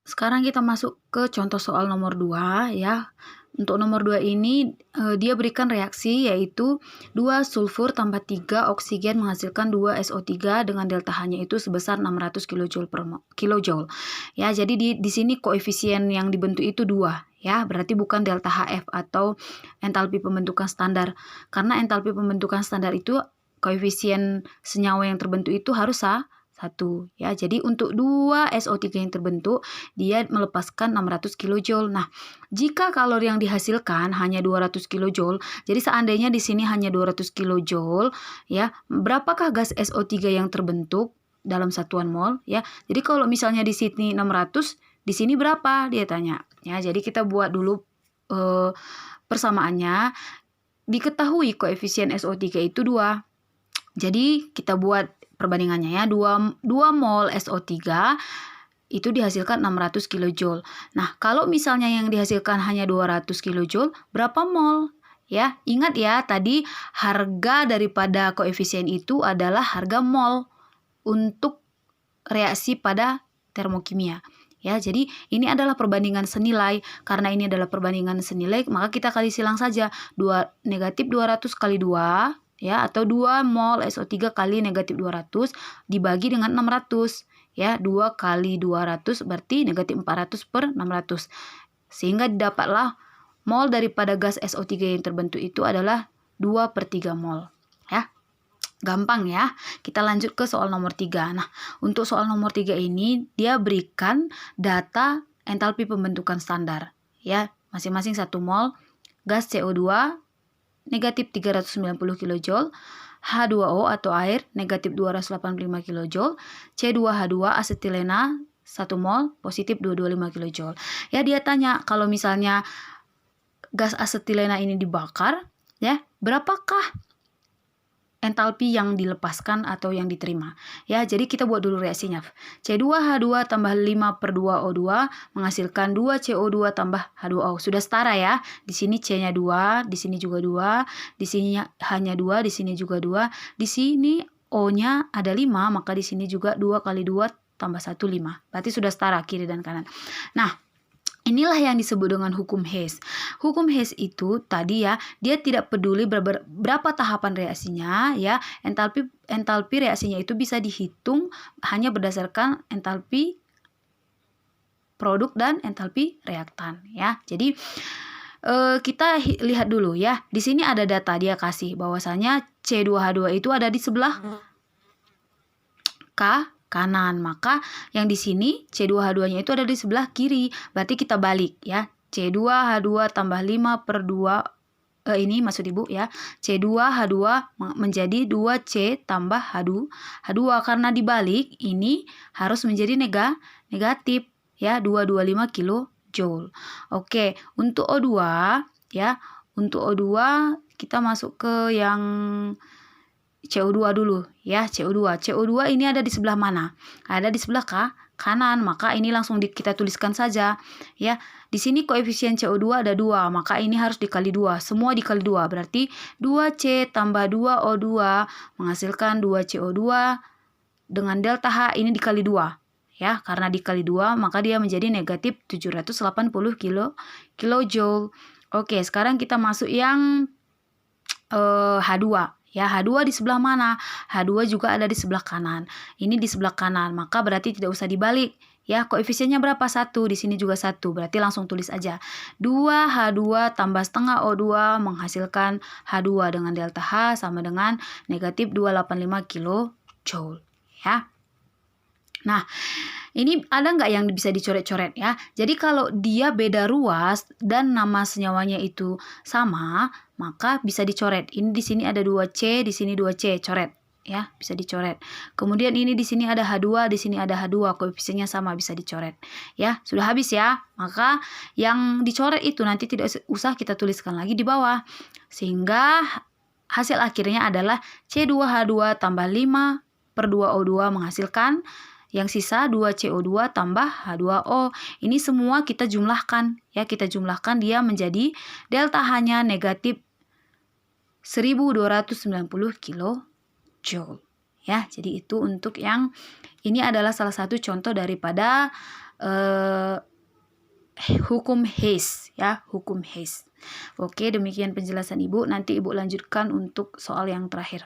Sekarang kita masuk ke contoh soal nomor 2 ya. Untuk nomor 2 ini dia berikan reaksi yaitu 2 sulfur tambah 3 oksigen menghasilkan 2 SO3 dengan delta H-nya itu sebesar 600 kilojoule. Ya, jadi di sini koefisien yang dibentuk itu 2 ya, berarti bukan delta HF atau entalpi pembentukan standar. Karena entalpi pembentukan standar itu koefisien senyawa yang terbentuk itu harus 1 ya. Jadi untuk 2 SO3 yang terbentuk dia melepaskan 600 kilojoule. Nah, jika kalori yang dihasilkan hanya 200 kilojoule, jadi seandainya di sini hanya 200 kilojoule ya, berapakah gas SO3 yang terbentuk dalam satuan mol ya? Jadi kalau misalnya di sini 600, di sini berapa? Dia tanya. Ya, jadi kita buat dulu persamaannya. Diketahui koefisien SO3 itu 2. Jadi kita buat perbandingannya ya. 2 mol SO3 itu dihasilkan 600 kilojoule. Nah, kalau misalnya yang dihasilkan hanya 200 kilojoule, berapa mol? Ya, ingat ya, tadi harga daripada koefisien itu adalah harga mol untuk reaksi pada termokimia. Ya, jadi ini adalah perbandingan senilai. Karena ini adalah perbandingan senilai, maka kita kali silang saja. Negatif 200 kali 2 ya, atau 2 mol SO3 kali negatif 200 dibagi dengan 600. Ya, 2 kali 200 berarti negatif 400 per 600. Sehingga didapatlah mol daripada gas SO3 yang terbentuk itu adalah 2/3 mol. Ya, gampang ya. Kita lanjut ke soal nomor 3. Nah, untuk soal nomor 3 ini dia berikan data entalpi pembentukan standar. Ya, masing-masing 1 mol gas CO2 negatif 390 kJ, H2O atau air negatif 285 kJ, C2H2 asetilena 1 mol positif 225 kJ. Ya, dia tanya kalau misalnya gas asetilena ini dibakar, ya, berapakah entalpi yang dilepaskan atau yang diterima. Ya, jadi kita buat dulu reaksinya. C2H2 tambah 5/2O2 menghasilkan 2CO2 tambah H2O. Sudah setara ya. Di sini C-nya 2, di sini juga 2, di sini hanya 2, di sini juga 2, di sini O-nya ada 5, maka di sini juga 2 kali 2 tambah 1, 5. Berarti sudah setara kiri dan kanan. Nah, inilah yang disebut dengan hukum Hess. Hukum Hess itu tadi ya, dia tidak peduli berapa tahapan reaksinya ya. Entalpi reaksinya itu bisa dihitung hanya berdasarkan entalpi produk dan entalpi reaktan ya. Jadi kita lihat dulu ya. Di sini ada data dia kasih bahwasanya C2H2 itu ada di sebelah kanan, maka yang di sini C2H2-nya itu ada di sebelah kiri. Berarti kita balik ya. C2H2 tambah 5/2 ini maksud Ibu ya. C2H2 menjadi 2C tambah H2 karena dibalik ini harus menjadi negatif ya, 225 kilojoule. Oke, untuk O2 ya. Untuk O2 kita masuk ke yang CO2 dulu ya, CO2. CO2 ini ada di sebelah mana? Ada di sebelah kanan, maka ini langsung kita tuliskan saja ya. Di sini koefisien CO2 ada 2, maka ini harus dikali 2. Semua dikali 2, berarti 2C tambah 2O2 menghasilkan 2CO2 dengan delta H ini dikali 2 ya. Karena dikali 2 maka dia menjadi negatif 780 kilojoule. Oke, sekarang kita masuk yang H2. Ya, H2 di sebelah mana? H2 juga ada di sebelah kanan. Ini di sebelah kanan, maka berarti tidak usah dibalik. Ya, koefisiennya berapa? 1. Di sini juga 1. Berarti langsung tulis aja. 2H2 tambah setengah O2 menghasilkan H2 dengan delta H sama dengan negatif 285 kilojoule. Ya. Nah, ini ada nggak yang bisa dicoret-coret ya? Jadi kalau dia beda ruas dan nama senyawanya itu sama, maka bisa dicoret. Ini di sini ada 2C, di sini 2C, coret ya, bisa dicoret. Kemudian ini di sini ada H2, di sini ada H2, koefisiennya sama, bisa dicoret. Ya, sudah habis ya. Maka yang dicoret itu nanti tidak usah kita tuliskan lagi di bawah. Sehingga hasil akhirnya adalah C2H2 tambah 5/2O2 menghasilkan yang sisa 2CO2 tambah H2O. Ini semua kita jumlahkan ya, kita jumlahkan dia menjadi delta H-nya negatif 1290 kilojoule ya. Jadi itu untuk yang ini adalah salah satu contoh daripada hukum Hess ya, hukum Hess. Oke, demikian penjelasan Ibu. Nanti Ibu lanjutkan untuk soal yang terakhir.